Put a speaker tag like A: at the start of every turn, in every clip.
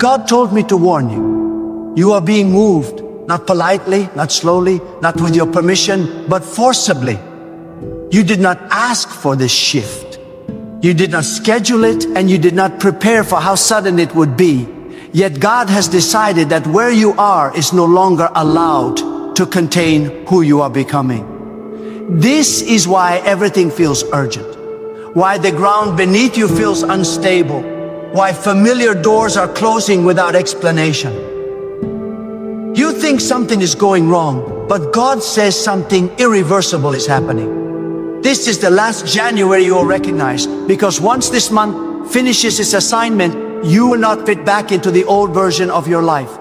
A: God told me to warn you. You are being moved, not politely, not slowly, not with your permission, but forcibly. You did not ask for this shift. You did not schedule it, and you did not prepare for how sudden it would be. Yet God has decided that where you are is no longer allowed to contain who you are becoming. This is why everything feels urgent. Why the ground beneath you feels unstable. Why familiar doors are closing without explanation. You think something is going wrong, but God says something irreversible is happening. This is the last January you will recognize, because once this month finishes its assignment, you will not fit back into the old version of your life.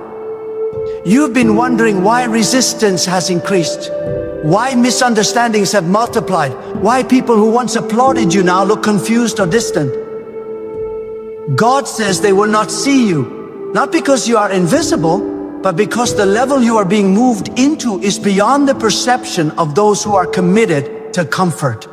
A: You've been wondering why resistance has increased, why misunderstandings have multiplied, why people who once applauded you now look confused or distant. God says they will not see you, not because you are invisible, but because the level you are being moved into is beyond the perception of those who are committed to comfort.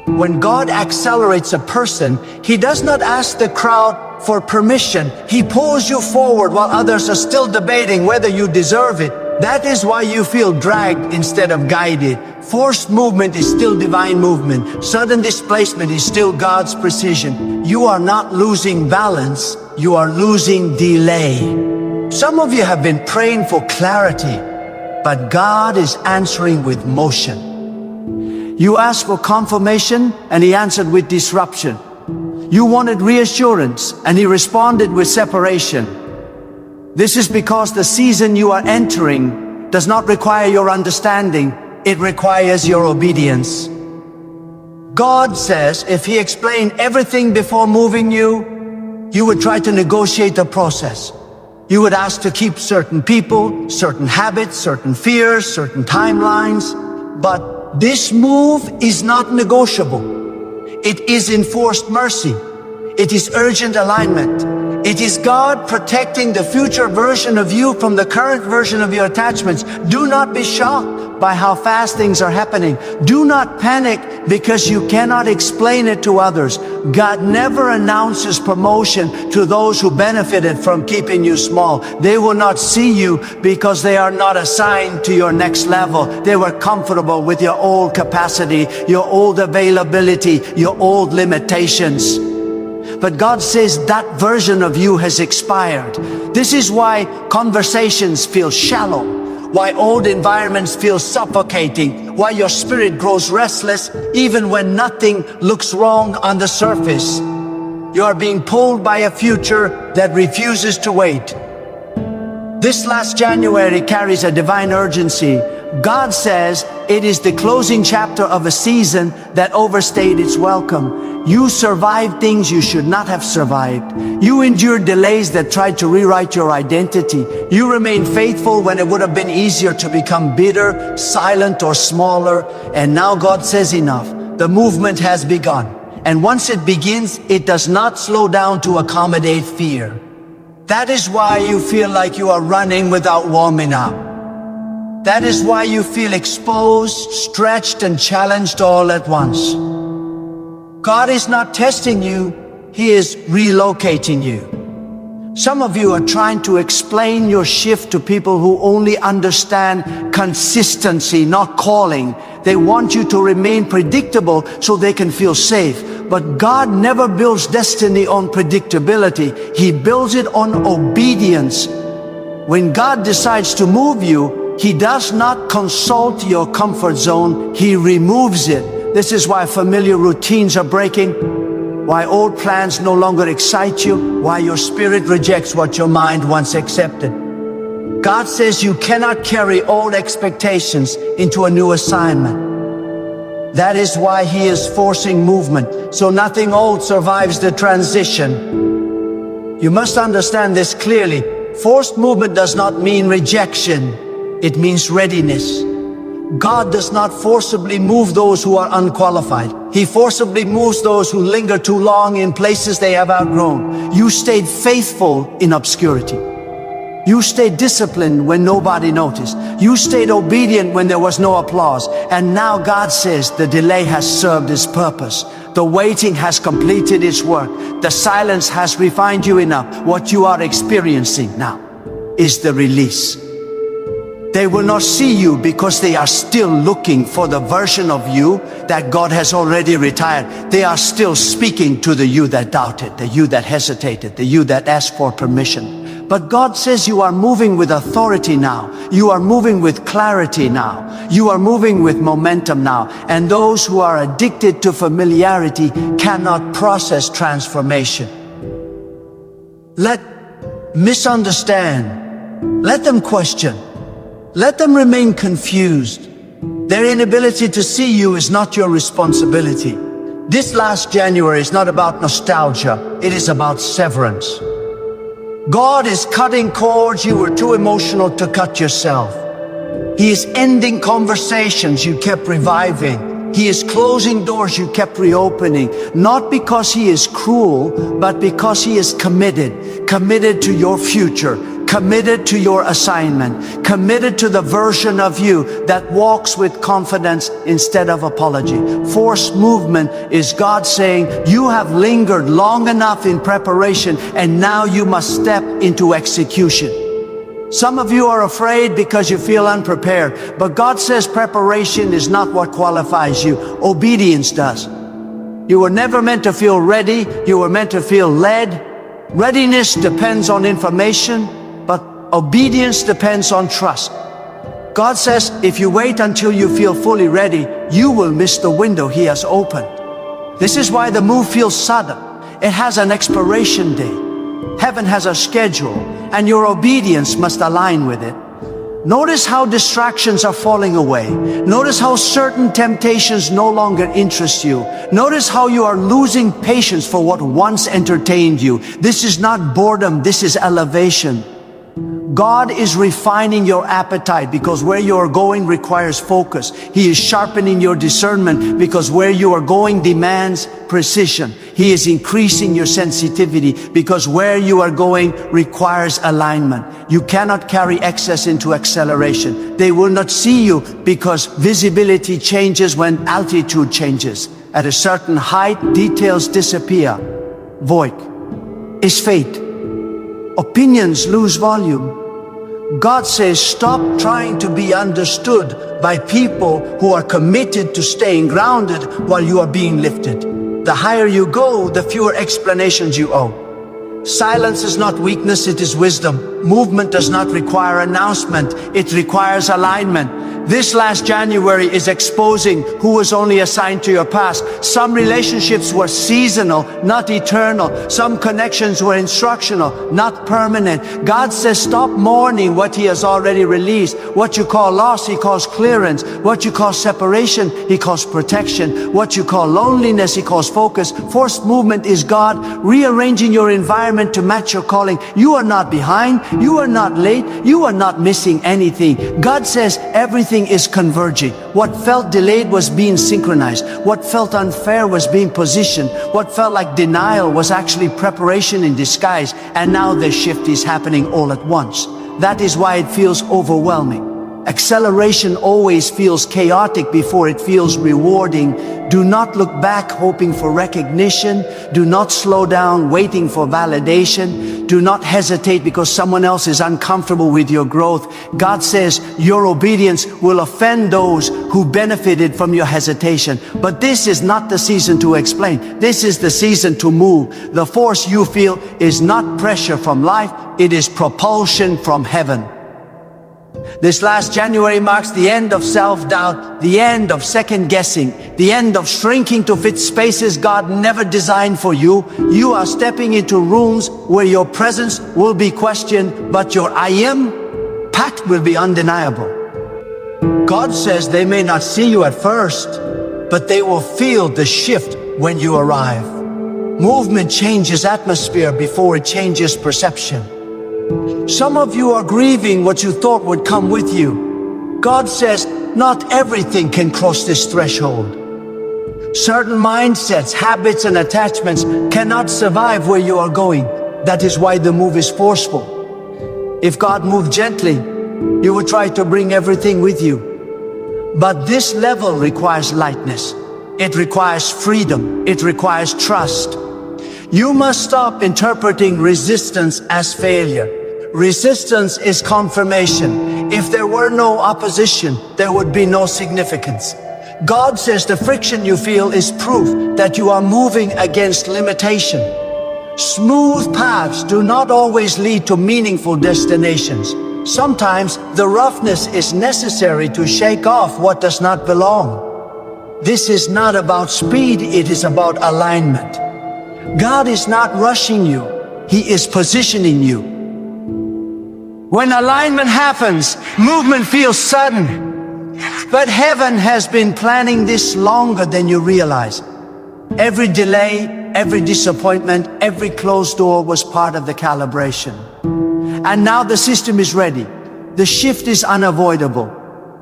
A: When God accelerates a person, He does not ask the crowd for permission. He pulls you forward while others are still debating whether you deserve it. That is why you feel dragged instead of guided. Forced movement is still divine movement. Sudden displacement is still God's precision. You are not losing balance, you are losing delay. Some of you have been praying for clarity, but God is answering with motion. You asked for confirmation, and He answered with disruption. You wanted reassurance, and He responded with separation. This is because the season you are entering does not require your understanding, it requires your obedience. God says if He explained everything before moving you, you would try to negotiate the process. You would ask to keep certain people, certain habits, certain fears, certain timelines. But this move is not negotiable. It is enforced mercy. It is urgent alignment. It is God protecting the future version of you from the current version of your attachments. Do not be shocked by how fast things are happening. Do not panic because you cannot explain it to others. God never announces promotion to those who benefited from keeping you small. They will not see you because they are not assigned to your next level. They were comfortable with your old capacity, your old availability, your old limitations. But God says that version of you has expired. This is why conversations feel shallow, why old environments feel suffocating, why your spirit grows restless even when nothing looks wrong on the surface. You are being pulled by a future that refuses to wait. This last January carries a divine urgency. God says it is the closing chapter of a season that overstayed its welcome. You survived things you should not have survived. You endured delays that tried to rewrite your identity. You remained faithful when it would have been easier to become bitter, silent, or smaller. And now God says enough. The movement has begun. And once it begins, it does not slow down to accommodate fear. That is why you feel like you are running without warming up. That is why you feel exposed, stretched, and challenged all at once. God is not testing you, He is relocating you. Some of you are trying to explain your shift to people who only understand consistency, not calling. They want you to remain predictable so they can feel safe. But God never builds destiny on predictability. He builds it on obedience. When God decides to move you, He does not consult your comfort zone, He removes it. This is why familiar routines are breaking, why old plans no longer excite you, why your spirit rejects what your mind once accepted. God says you cannot carry old expectations into a new assignment. That is why He is forcing movement, so nothing old survives the transition. You must understand this clearly. Forced movement does not mean rejection. It means readiness. God does not forcibly move those who are unqualified. He forcibly moves those who linger too long in places they have outgrown. You stayed faithful in obscurity. You stayed disciplined when nobody noticed. You stayed obedient when there was no applause. And now God says the delay has served its purpose. The waiting has completed its work. The silence has refined you enough. What you are experiencing now is the release. They will not see you because they are still looking for the version of you that God has already retired. They are still speaking to the you that doubted, the you that hesitated, the you that asked for permission. But God says you are moving with authority now. You are moving with clarity now. You are moving with momentum now. And those who are addicted to familiarity cannot process transformation. Let misunderstand. Let them question. Let them remain confused. Their inability to see you is not your responsibility. This last January is not about nostalgia. It is about severance. God is cutting cords you were too emotional to cut yourself. He is ending conversations you kept reviving. He is closing doors you kept reopening. Not because He is cruel, but because He is committed. Committed to your future. Committed to your assignment, committed to the version of you that walks with confidence instead of apology. Forced movement is God saying, you have lingered long enough in preparation and now you must step into execution. Some of you are afraid because you feel unprepared, but God says preparation is not what qualifies you. Obedience does. You were never meant to feel ready, you were meant to feel led. Readiness depends on information, but obedience depends on trust. God says, if you wait until you feel fully ready, you will miss the window He has opened. This is why the move feels sudden. It has an expiration date. Heaven has a schedule, and your obedience must align with it. Notice how distractions are falling away. Notice how certain temptations no longer interest you. Notice how you are losing patience for what once entertained you. This is not boredom, this is elevation. God is refining your appetite because where you are going requires focus. He is sharpening your discernment because where you are going demands precision. He is increasing your sensitivity because where you are going requires alignment. You cannot carry excess into acceleration. They will not see you because visibility changes when altitude changes. At a certain height, details disappear. Void is fate. Opinions lose volume. God says, stop trying to be understood by people who are committed to staying grounded while you are being lifted. The higher you go, the fewer explanations you owe. Silence is not weakness, it is wisdom. Movement does not require announcement, it requires alignment. This last January is exposing who was only assigned to your past. Some relationships were seasonal, not eternal. Some connections were instructional, not permanent. God says stop mourning what He has already released. What you call loss, He calls clearance. What you call separation, He calls protection. What you call loneliness, He calls focus. Forced movement is God rearranging your environment to match your calling. You are not behind, you are not late, you are not missing anything. God says everything is converging. What felt delayed was being synchronized. What felt unfair was being positioned. What felt like denial was actually preparation in disguise. And now the shift is happening all at once. That is why it feels overwhelming. Acceleration always feels chaotic before it feels rewarding. Do not look back hoping for recognition. Do not slow down waiting for validation. Do not hesitate because someone else is uncomfortable with your growth. God says your obedience will offend those who benefited from your hesitation. But this is not the season to explain. This is the season to move. The force you feel is not pressure from life. It is propulsion from heaven. This last January marks the end of self-doubt, the end of second-guessing, the end of shrinking to fit spaces God never designed for you. You are stepping into rooms where your presence will be questioned, but your I am pact will be undeniable. God says they may not see you at first, but they will feel the shift when you arrive. Movement changes atmosphere before it changes perception. Some of you are grieving what you thought would come with you. God says, not everything can cross this threshold. Certain mindsets, habits, and attachments cannot survive where you are going. That is why the move is forceful. If God moved gently, you would try to bring everything with you. But this level requires lightness. It requires freedom. It requires trust. You must stop interpreting resistance as failure. Resistance is confirmation. If there were no opposition, there would be no significance. God says the friction you feel is proof that you are moving against limitation. Smooth paths do not always lead to meaningful destinations. Sometimes the roughness is necessary to shake off what does not belong. This is not about speed, it is about alignment. God is not rushing you, He is positioning you. When alignment happens, movement feels sudden. But heaven has been planning this longer than you realize. Every delay, every disappointment, every closed door was part of the calibration. And now the system is ready. The shift is unavoidable.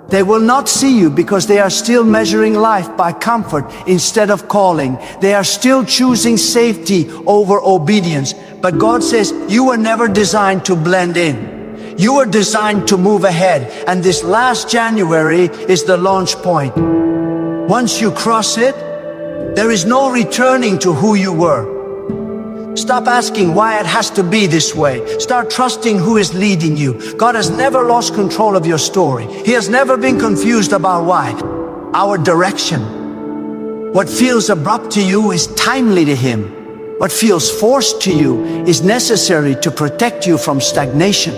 A: They will not see you because they are still measuring life by comfort instead of calling. They are still choosing safety over obedience. But God says, you were never designed to blend in. You were designed to move ahead. And this last January is the launch point. Once you cross it, there is no returning to who you were. Stop asking why it has to be this way. Start trusting who is leading you. God has never lost control of your story. He has never been confused about why. Our direction. What feels abrupt to you is timely to Him. What feels forced to you is necessary to protect you from stagnation.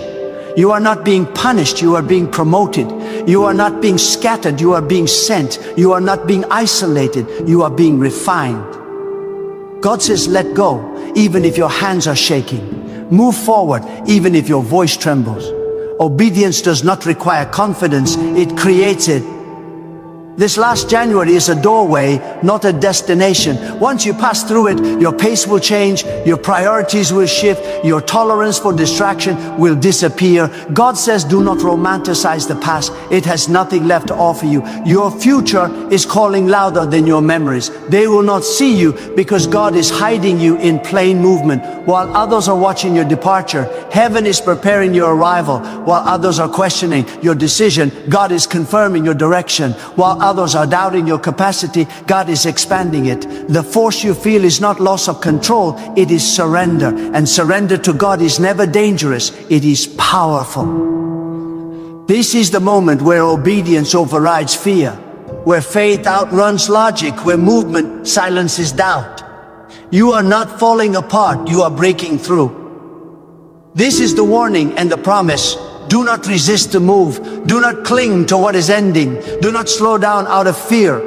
A: You are not being punished, you are being promoted. You are not being scattered, you are being sent. You are not being isolated, you are being refined. God says, let go, even if your hands are shaking. Move forward, even if your voice trembles. Obedience does not require confidence, it creates it. This last January is a doorway, not a destination. Once you pass through it, your pace will change, your priorities will shift, your tolerance for distraction will disappear. God says, do not romanticize the past. It has nothing left to offer you. Your future is calling louder than your memories. They will not see you because God is hiding you in plain movement. While others are watching your departure, heaven is preparing your arrival. While others are questioning your decision, God is confirming your direction. While others are doubting your capacity, God is expanding it. The force you feel is not loss of control, it is surrender. And surrender to God is never dangerous, it is powerful. This is the moment where obedience overrides fear, where faith outruns logic, where movement silences doubt. You are not falling apart, you are breaking through. This is the warning and the promise. Do not resist the move. Do not cling to what is ending. Do not slow down out of fear.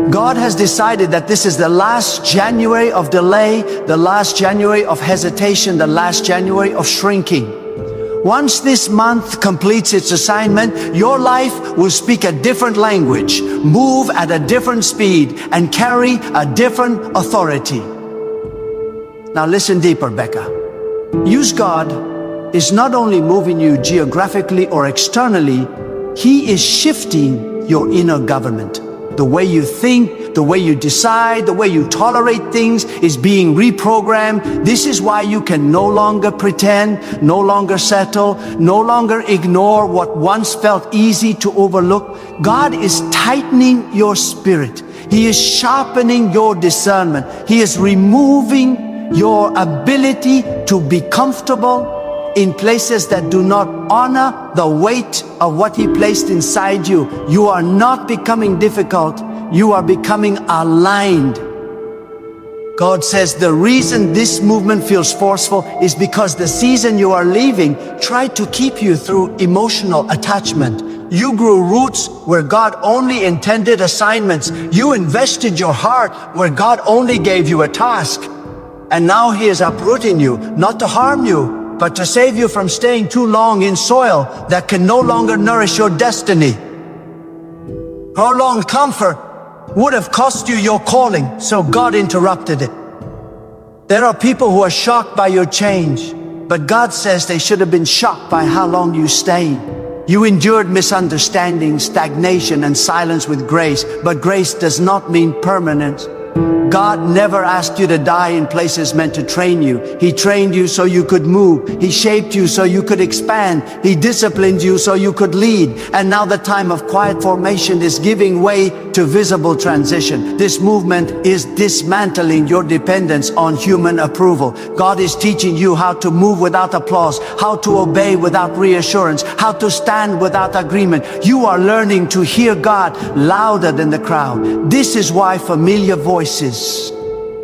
A: God has decided that this is the last January of delay, the last January of hesitation, the last January of shrinking. Once this month completes its assignment, your life will speak a different language, move at a different speed, and carry a different authority. Now listen deeper, Becca. Use God is not only moving you geographically or externally, He is shifting your inner government. The way you think, the way you decide, the way you tolerate things is being reprogrammed. This is why you can no longer pretend, no longer settle, no longer ignore what once felt easy to overlook. God is tightening your spirit. He is sharpening your discernment. He is removing your ability to be comfortable in places that do not honor the weight of what He placed inside you. You are not becoming difficult, you are becoming aligned. God says the reason this movement feels forceful is because the season you are leaving tried to keep you through emotional attachment. You grew roots where God only intended assignments. You invested your heart where God only gave you a task. And now He is uprooting you, not to harm you, but to save you from staying too long in soil that can no longer nourish your destiny. Prolonged comfort would have cost you your calling, so God interrupted it. There are people who are shocked by your change, but God says they should have been shocked by how long you stayed. You endured misunderstanding, stagnation, and silence with grace, but grace does not mean permanence. God never asked you to die in places meant to train you. He trained you so you could move. He shaped you so you could expand. He disciplined you so you could lead. And now the time of quiet formation is giving way to visible transition. This movement is dismantling your dependence on human approval. God is teaching you how to move without applause, how to obey without reassurance, how to stand without agreement. You are learning to hear God louder than the crowd. This is why familiar voices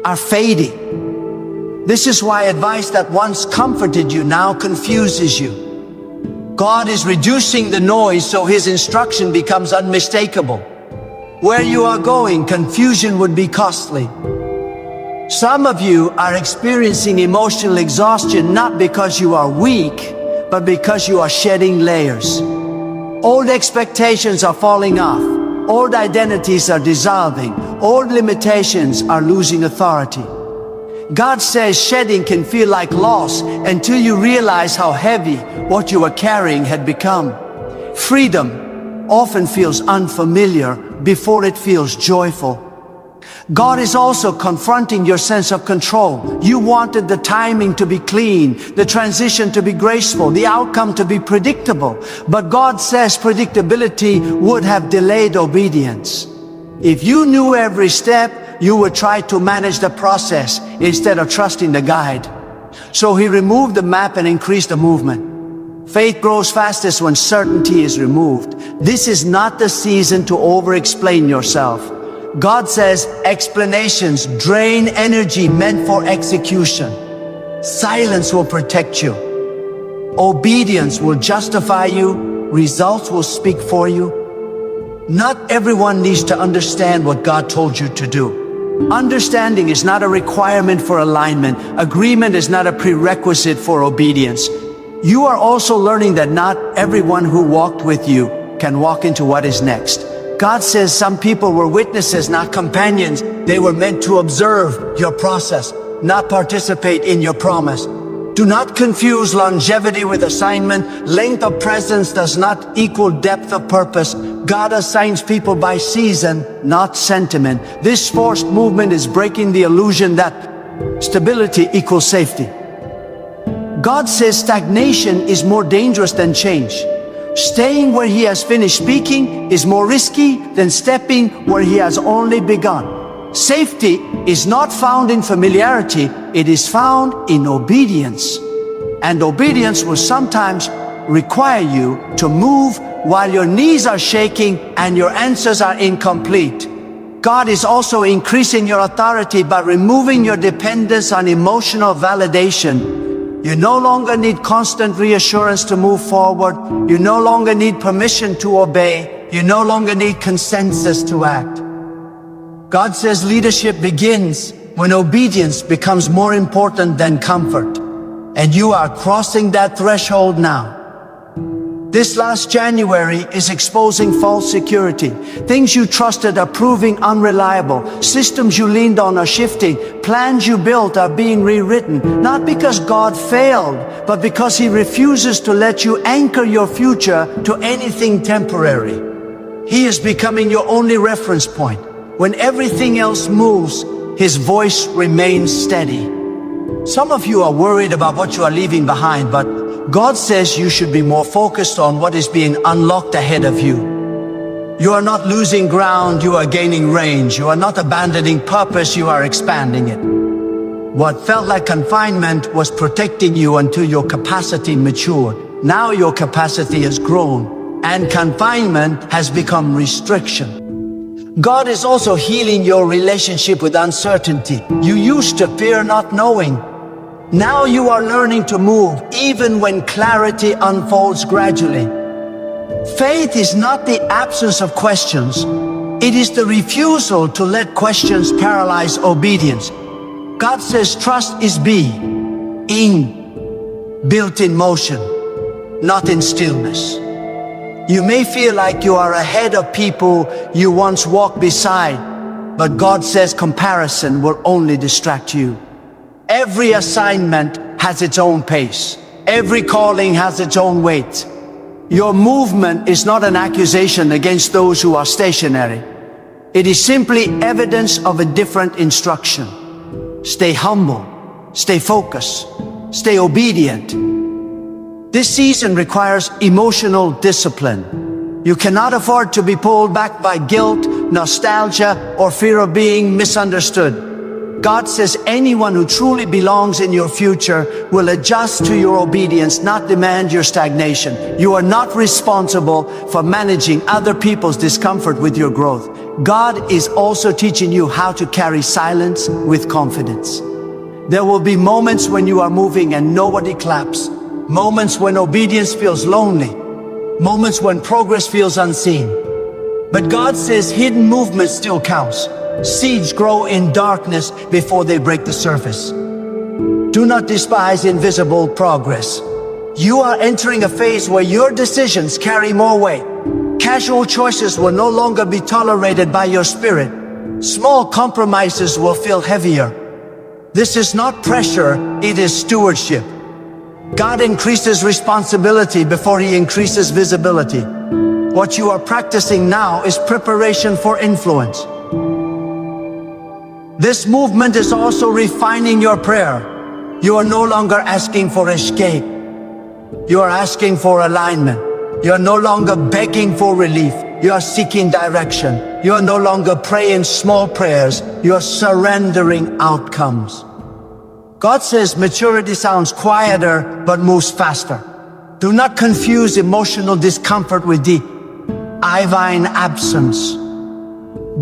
A: are fading. This is why advice that once comforted you now confuses you. God is reducing the noise so His instruction becomes unmistakable. Where you are going, confusion would be costly. Some of you are experiencing emotional exhaustion not because you are weak, but because you are shedding layers. Old expectations are falling off. Old identities are dissolving. Old limitations are losing authority. God says shedding can feel like loss until you realize how heavy what you were carrying had become. Freedom often feels unfamiliar before it feels joyful. God is also confronting your sense of control. You wanted the timing to be clean, the transition to be graceful, the outcome to be predictable. But God says predictability would have delayed obedience. If you knew every step, you would try to manage the process instead of trusting the guide. So He removed the map and increased the movement. Faith grows fastest when certainty is removed. This is not the season to over-explain yourself. God says explanations drain energy meant for execution. Silence will protect you. Obedience will justify you. Results will speak for you. Not everyone needs to understand what God told you to do. Understanding is not a requirement for alignment. Agreement is not a prerequisite for obedience. You are also learning that not everyone who walked with you can walk into what is next. God says some people were witnesses, not companions. They were meant to observe your process, not participate in your promise. Do not confuse longevity with assignment. Length of presence does not equal depth of purpose. God assigns people by season, not sentiment. This forced movement is breaking the illusion that stability equals safety. God says stagnation is more dangerous than change. Staying where He has finished speaking is more risky than stepping where He has only begun. Safety is not found in familiarity, it is found in obedience. And obedience will sometimes require you to move while your knees are shaking and your answers are incomplete. God is also increasing your authority by removing your dependence on emotional validation. You no longer need constant reassurance to move forward. You no longer need permission to obey. You no longer need consensus to act. God says leadership begins when obedience becomes more important than comfort. And you are crossing that threshold now. This last January is exposing false security. Things you trusted are proving unreliable. Systems you leaned on are shifting. Plans you built are being rewritten. Not because God failed, but because He refuses to let you anchor your future to anything temporary. He is becoming your only reference point. When everything else moves, His voice remains steady. Some of you are worried about what you are leaving behind, but God says you should be more focused on what is being unlocked ahead of you. You are not losing ground, you are gaining range. You are not abandoning purpose, you are expanding it. What felt like confinement was protecting you until your capacity matured. Now your capacity has grown, and confinement has become restriction. God is also healing your relationship with uncertainty. You used to fear not knowing. Now you are learning to move even when clarity unfolds gradually. Faith is not the absence of questions. It is the refusal to let questions paralyze obedience. God says trust is being built in motion, not in stillness. You may feel like you are ahead of people you once walked beside, but God says comparison will only distract you. Every assignment has its own pace. Every calling has its own weight. Your movement is not an accusation against those who are stationary. It is simply evidence of a different instruction. Stay humble, stay focused, stay obedient. This season requires emotional discipline. You cannot afford to be pulled back by guilt, nostalgia, or fear of being misunderstood. God says anyone who truly belongs in your future will adjust to your obedience, not demand your stagnation. You are not responsible for managing other people's discomfort with your growth. God is also teaching you how to carry silence with confidence. There will be moments when you are moving and nobody claps. Moments when obedience feels lonely. Moments when progress feels unseen. But God says hidden movement still counts. Seeds grow in darkness before they break the surface. Do not despise invisible progress. You are entering a phase where your decisions carry more weight. Casual choices will no longer be tolerated by your spirit. Small compromises will feel heavier. This is not pressure, it is stewardship. God increases responsibility before He increases visibility. What you are practicing now is preparation for influence. This movement is also refining your prayer. You are no longer asking for escape. You are asking for alignment. You are no longer begging for relief. You are seeking direction. You are no longer praying small prayers. You are surrendering outcomes. God says maturity sounds quieter but moves faster. Do not confuse emotional discomfort with the divine absence.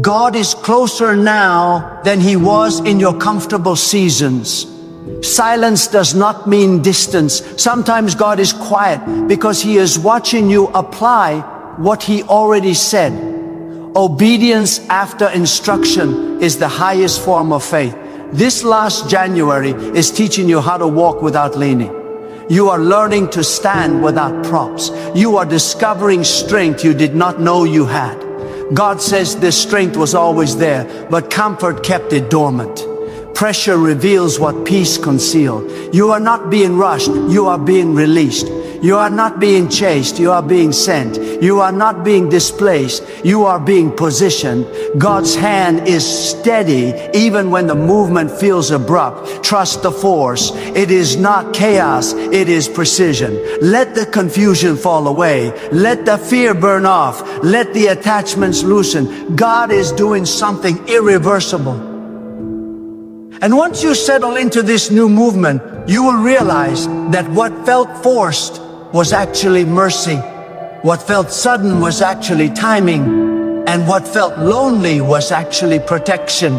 A: God is closer now than He was in your comfortable seasons. Silence does not mean distance. Sometimes God is quiet because He is watching you apply what He already said. Obedience after instruction is the highest form of faith. This last January is teaching you how to walk without leaning. You are learning to stand without props. You are discovering strength you did not know you had. God says this strength was always there, but comfort kept it dormant. Pressure reveals what peace concealed. You are not being rushed, you are being released. You are not being chased, you are being sent. You are not being displaced, you are being positioned. God's hand is steady even when the movement feels abrupt. Trust the force. It is not chaos, it is precision. Let the confusion fall away. Let the fear burn off. Let the attachments loosen. God is doing something irreversible. And once you settle into this new movement, you will realize that what felt forced was actually mercy. What felt sudden was actually timing. And what felt lonely was actually protection.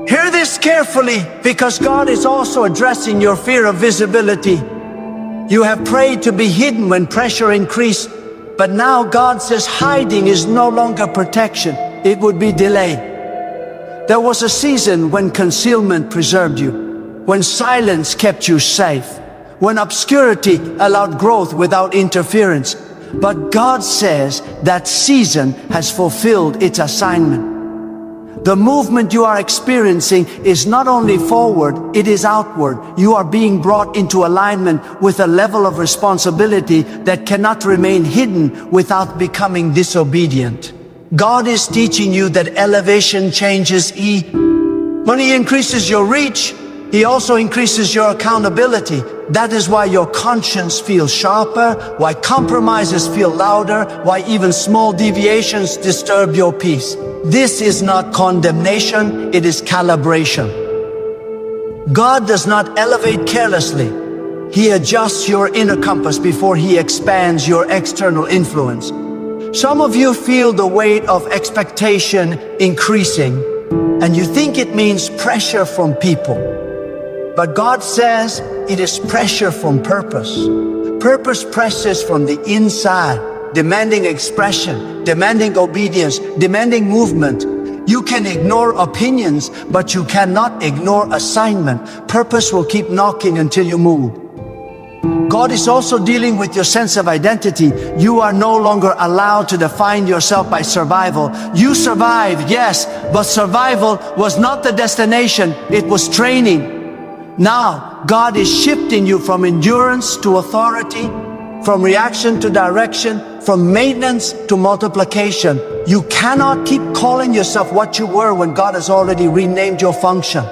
A: Hear this carefully, because God is also addressing your fear of visibility. You have prayed to be hidden when pressure increased, but now God says hiding is no longer protection, it would be delay. There was a season when concealment preserved you, when silence kept you safe, when obscurity allowed growth without interference. But God says that season has fulfilled its assignment. The movement you are experiencing is not only forward, it is outward. You are being brought into alignment with a level of responsibility that cannot remain hidden without becoming disobedient. God is teaching you that elevation changes When He increases your reach, He also increases your accountability. That is why your conscience feels sharper, why compromises feel louder, why even small deviations disturb your peace. This is not condemnation, it is calibration. God does not elevate carelessly. He adjusts your inner compass before He expands your external influence. Some of you feel the weight of expectation increasing, and you think it means pressure from people. But God says it is pressure from purpose. Purpose presses from the inside, demanding expression, demanding obedience, demanding movement. You can ignore opinions, but you cannot ignore assignment. Purpose will keep knocking until you move. God is also dealing with your sense of identity. You are no longer allowed to define yourself by survival. You survived, yes, but survival was not the destination, it was training. Now, God is shifting you from endurance to authority, from reaction to direction, from maintenance to multiplication. You cannot keep calling yourself what you were when God has already renamed your function.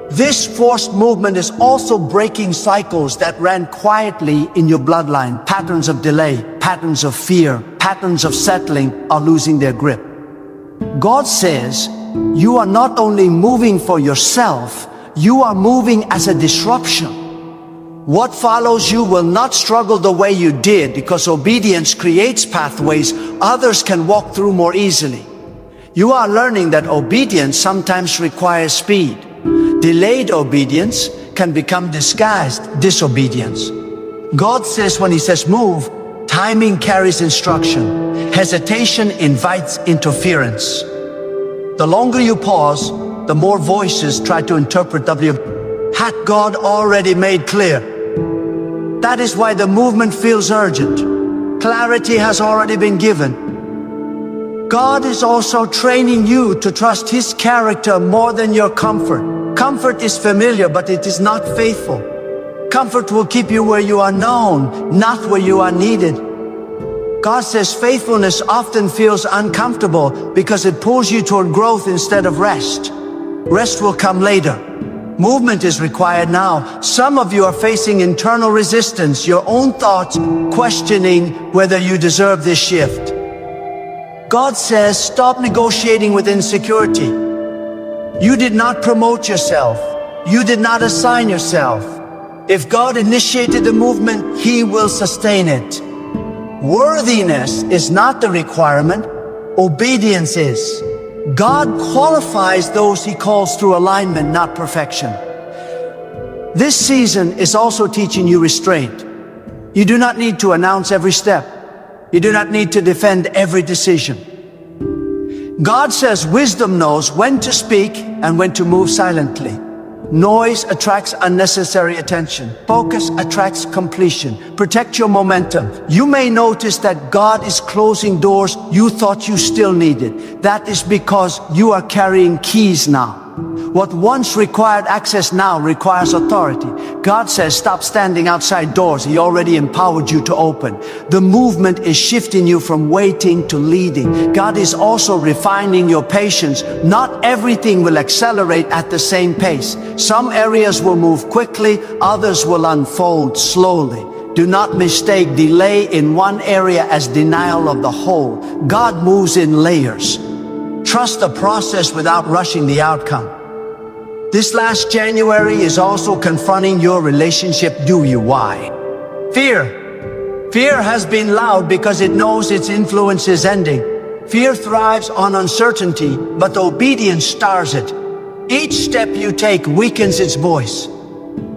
A: This forced movement is also breaking cycles that ran quietly in your bloodline. Patterns of delay, patterns of fear, patterns of settling are losing their grip. God says, you are not only moving for yourself, you are moving as a disruption. What follows you will not struggle the way you did, because obedience creates pathways others can walk through more easily. You are learning that obedience sometimes requires speed. Delayed obedience can become disguised disobedience. God says when He says move, timing carries instruction. Hesitation invites interference. The longer you pause, the more voices try to interpret had God already made clear. That is why the movement feels urgent. Clarity has already been given. God is also training you to trust His character more than your comfort. Comfort is familiar, but it is not faithful. Comfort will keep you where you are known, not where you are needed. God says faithfulness often feels uncomfortable because it pulls you toward growth instead of rest. Rest will come later. Movement is required now. Some of you are facing internal resistance, your own thoughts questioning whether you deserve this shift. God says, stop negotiating with insecurity. You did not promote yourself. You did not assign yourself. If God initiated the movement, He will sustain it. Worthiness is not the requirement. Obedience is. God qualifies those He calls through alignment, not perfection. This season is also teaching you restraint. You do not need to announce every step. You do not need to defend every decision. God says wisdom knows when to speak and when to move silently. Noise attracts unnecessary attention. Focus attracts completion. Protect your momentum. You may notice that God is closing doors you thought you still needed. That is because you are carrying keys now. What once required access now requires authority. God says, stop standing outside doors He already empowered you to open. The movement is shifting you from waiting to leading. God is also refining your patience. Not everything will accelerate at the same pace. Some areas will move quickly, others will unfold slowly. Do not mistake delay in one area as denial of the whole. God moves in layers. Trust the process without rushing the outcome. This last January is also confronting your relationship. Do you? Why? Fear. Fear has been loud because it knows its influence is ending. Fear thrives on uncertainty, but obedience stars it. Each step you take weakens its voice.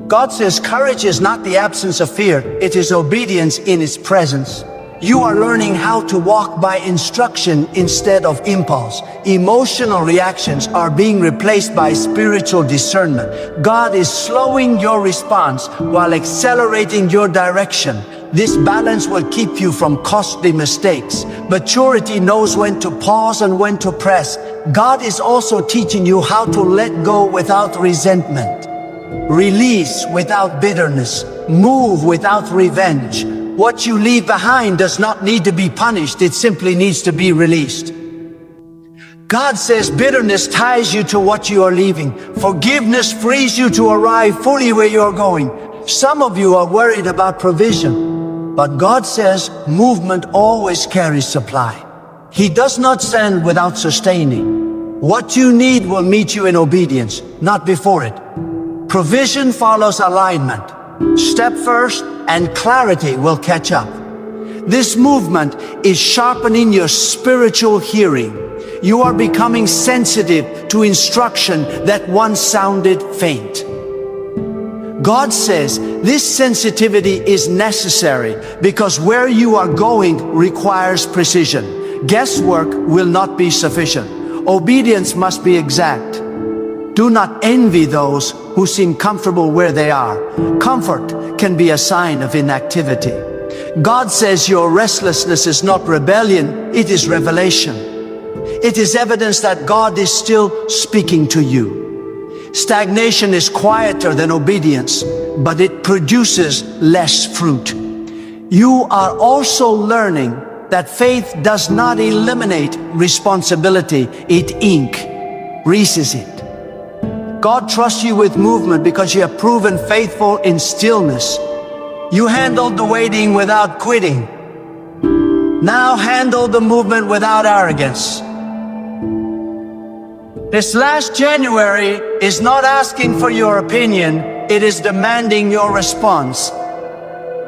A: God says courage is not the absence of fear, it is obedience in its presence. You are learning how to walk by instruction instead of impulse. Emotional reactions are being replaced by spiritual discernment. God is slowing your response while accelerating your direction. This balance will keep you from costly mistakes. Maturity knows when to pause and when to press. God is also teaching you how to let go without resentment, release without bitterness, move without revenge. What you leave behind does not need to be punished, it simply needs to be released. God says bitterness ties you to what you are leaving. Forgiveness frees you to arrive fully where you are going. Some of you are worried about provision, but God says movement always carries supply. He does not send without sustaining. What you need will meet you in obedience, not before it. Provision follows alignment. Step first, and clarity will catch up. This movement is sharpening your spiritual hearing. You are becoming sensitive to instruction that once sounded faint. God says this sensitivity is necessary because where you are going requires precision. Guesswork will not be sufficient. Obedience must be exact. Do not envy those who seem comfortable where they are. Comfort can be a sign of inactivity. God says your restlessness is not rebellion, it is revelation. It is evidence that God is still speaking to you. Stagnation is quieter than obedience, but it produces less fruit. You are also learning that faith does not eliminate responsibility, it increases it. God trusts you with movement because you have proven faithful in stillness. You handled the waiting without quitting. Now handle the movement without arrogance. This last January is not asking for your opinion, it is demanding your response.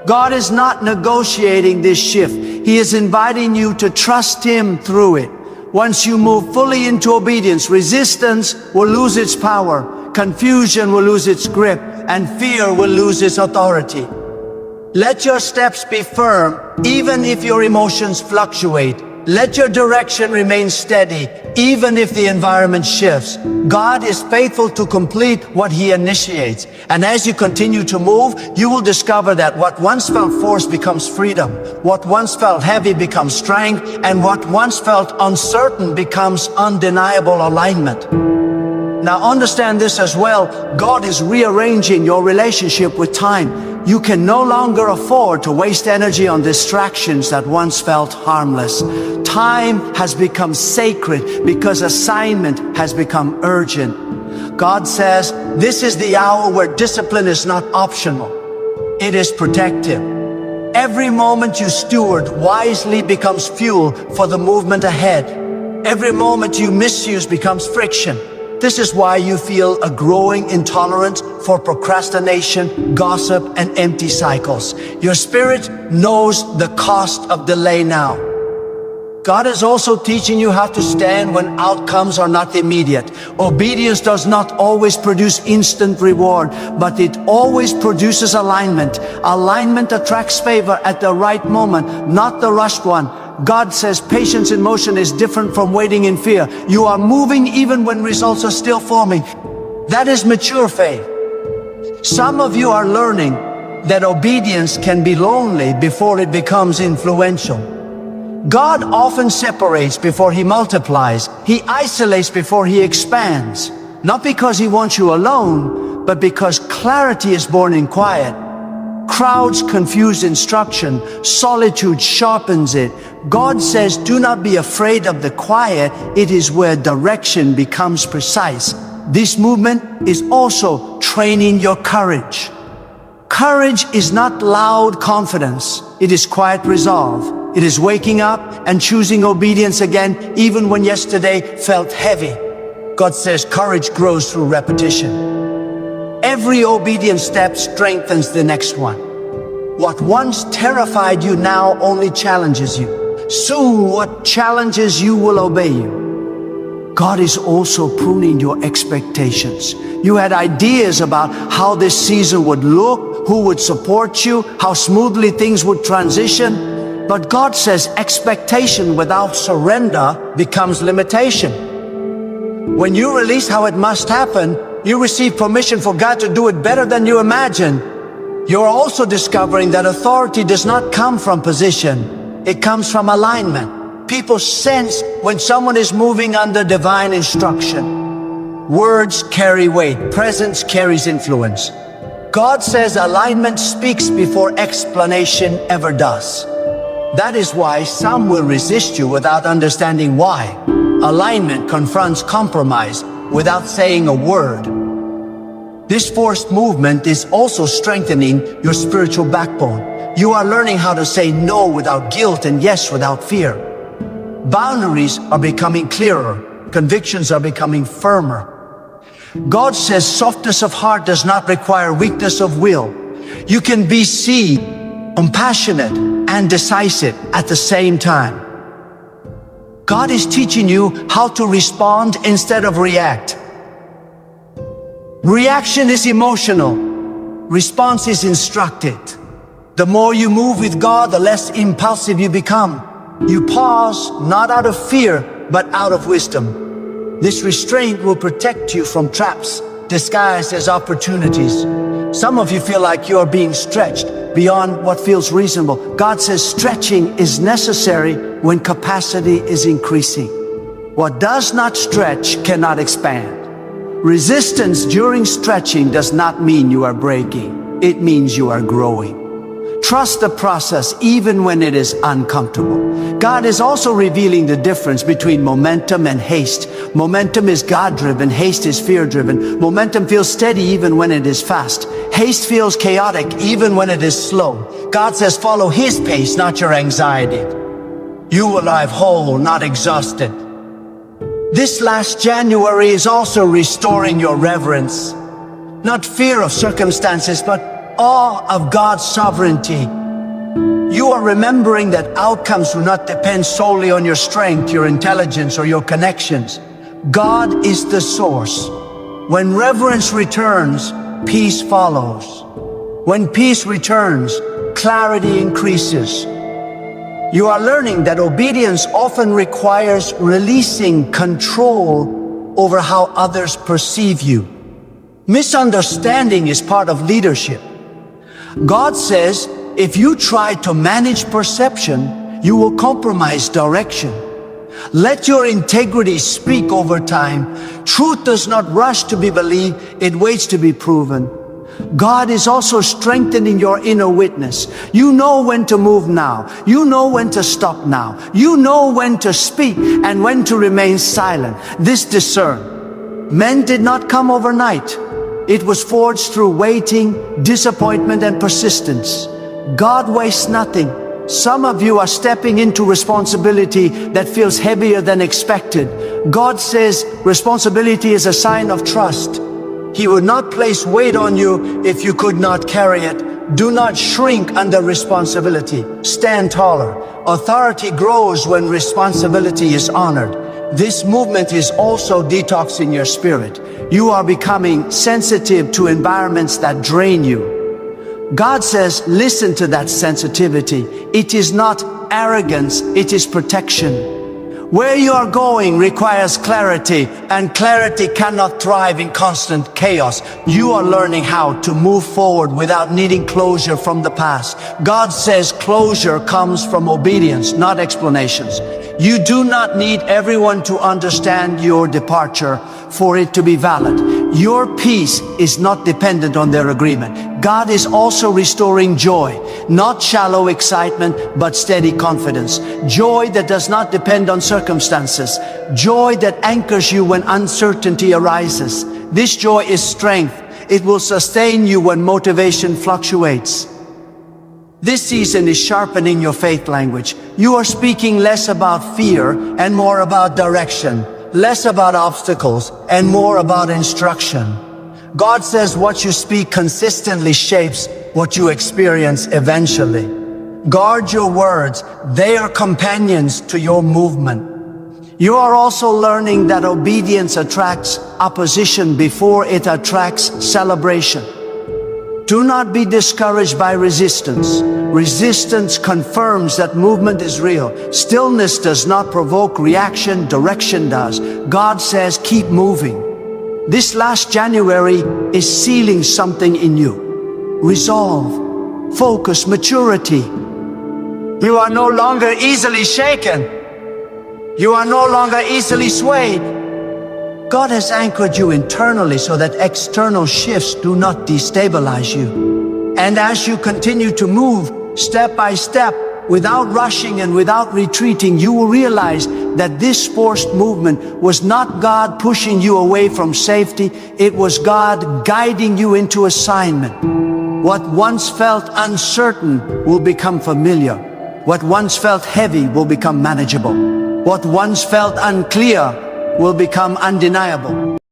A: God is not negotiating this shift. He is inviting you to trust Him through it. Once you move fully into obedience, resistance will lose its power, confusion will lose its grip, and fear will lose its authority. Let your steps be firm, even if your emotions fluctuate. Let your direction remain steady, even if the environment shifts. God is faithful to complete what He initiates. And as you continue to move, you will discover that what once felt forced becomes freedom. What once felt heavy becomes strength. And what once felt uncertain becomes undeniable alignment. Now understand this as well. God is rearranging your relationship with time. You can no longer afford to waste energy on distractions that once felt harmless. Time has become sacred because assignment has become urgent. God says, this is the hour where discipline is not optional. It is protective. Every moment you steward wisely becomes fuel for the movement ahead. Every moment you misuse becomes friction. This is why you feel a growing intolerance for procrastination, gossip, and empty cycles. Your spirit knows the cost of delay now. God is also teaching you how to stand when outcomes are not immediate. Obedience does not always produce instant reward, but it always produces alignment. Alignment attracts favor at the right moment, not the rushed one. God says patience in motion is different from waiting in fear. You are moving even when results are still forming. That is mature faith. Some of you are learning that obedience can be lonely before it becomes influential. God often separates before He multiplies. He isolates before He expands. Not because He wants you alone, but because clarity is born in quiet. Crowds confuse instruction. Solitude sharpens it. God says, do not be afraid of the quiet. It is where direction becomes precise. This movement is also training your courage. Courage is not loud confidence. It is quiet resolve. It is waking up and choosing obedience again, even when yesterday felt heavy. God says courage grows through repetition. Every obedient step strengthens the next one. What once terrified you now only challenges you. Soon what challenges you will obey you. God is also pruning your expectations. You had ideas about how this season would look, who would support you, how smoothly things would transition. But God says expectation without surrender becomes limitation. When you release how it must happen, you receive permission for God to do it better than you imagine. You're also discovering that authority does not come from position. It comes from alignment. People sense when someone is moving under divine instruction. Words carry weight. Presence carries influence. God says alignment speaks before explanation ever does. That is why some will resist you without understanding why. Alignment confronts compromise without saying a word. This forced movement is also strengthening your spiritual backbone. You are learning how to say no without guilt and yes without fear. Boundaries are becoming clearer. Convictions are becoming firmer. God says softness of heart does not require weakness of will. You can be compassionate and decisive at the same time. God is teaching you how to respond instead of react. Reaction is emotional. Response is instructed. The more you move with God, the less impulsive you become. You pause, not out of fear, but out of wisdom. This restraint will protect you from traps disguised as opportunities. Some of you feel like you are being stretched beyond what feels reasonable. God says stretching is necessary when capacity is increasing. What does not stretch cannot expand. Resistance during stretching does not mean you are breaking. It means you are growing. Trust the process even when it is uncomfortable. God is also revealing the difference between momentum and haste. Momentum is God-driven, haste is fear-driven. Momentum feels steady even when it is fast. Haste feels chaotic even when it is slow. God says follow His pace, not your anxiety. You will arrive whole, not exhausted. This last January is also restoring your reverence. Not fear of circumstances, but awe of God's sovereignty. You are remembering that outcomes do not depend solely on your strength, your intelligence, or your connections. God is the source. When reverence returns, peace follows. When peace returns, clarity increases. You are learning that obedience often requires releasing control over how others perceive you. Misunderstanding is part of leadership. God says, if you try to manage perception, you will compromise direction. Let your integrity speak over time. Truth does not rush to be believed, it waits to be proven. God is also strengthening your inner witness. You know when to move now. You know when to stop now. You know when to speak and when to remain silent. This discern. Men did not come overnight. It was forged through waiting, disappointment, and persistence. God wastes nothing. Some of you are stepping into responsibility that feels heavier than expected. God says responsibility is a sign of trust. He would not place weight on you if you could not carry it. Do not shrink under responsibility. Stand taller. Authority grows when responsibility is honored. This movement is also detoxing your spirit. You are becoming sensitive to environments that drain you. God says, listen to that sensitivity. It is not arrogance, it is protection. Where you are going requires clarity, and clarity cannot thrive in constant chaos. You are learning how to move forward without needing closure from the past. God says closure comes from obedience, not explanations. You do not need everyone to understand your departure for it to be valid. Your peace is not dependent on their agreement. God is also restoring joy, not shallow excitement, but steady confidence. Joy that does not depend on circumstances. Joy that anchors you when uncertainty arises. This joy is strength. It will sustain you when motivation fluctuates. This season is sharpening your faith language. You are speaking less about fear and more about direction, less about obstacles and more about instruction. God says what you speak consistently shapes what you experience eventually. Guard your words. They are companions to your movement. You are also learning that obedience attracts opposition before it attracts celebration. Do not be discouraged by resistance. Resistance confirms that movement is real. Stillness does not provoke reaction, direction does. God says keep moving. This last January is sealing something in you. Resolve, focus, maturity. You are no longer easily shaken. You are no longer easily swayed. God has anchored you internally so that external shifts do not destabilize you. And as you continue to move step by step, without rushing and without retreating, you will realize that this forced movement was not God pushing you away from safety. It was God guiding you into assignment. What once felt uncertain will become familiar. What once felt heavy will become manageable. What once felt unclear will become undeniable.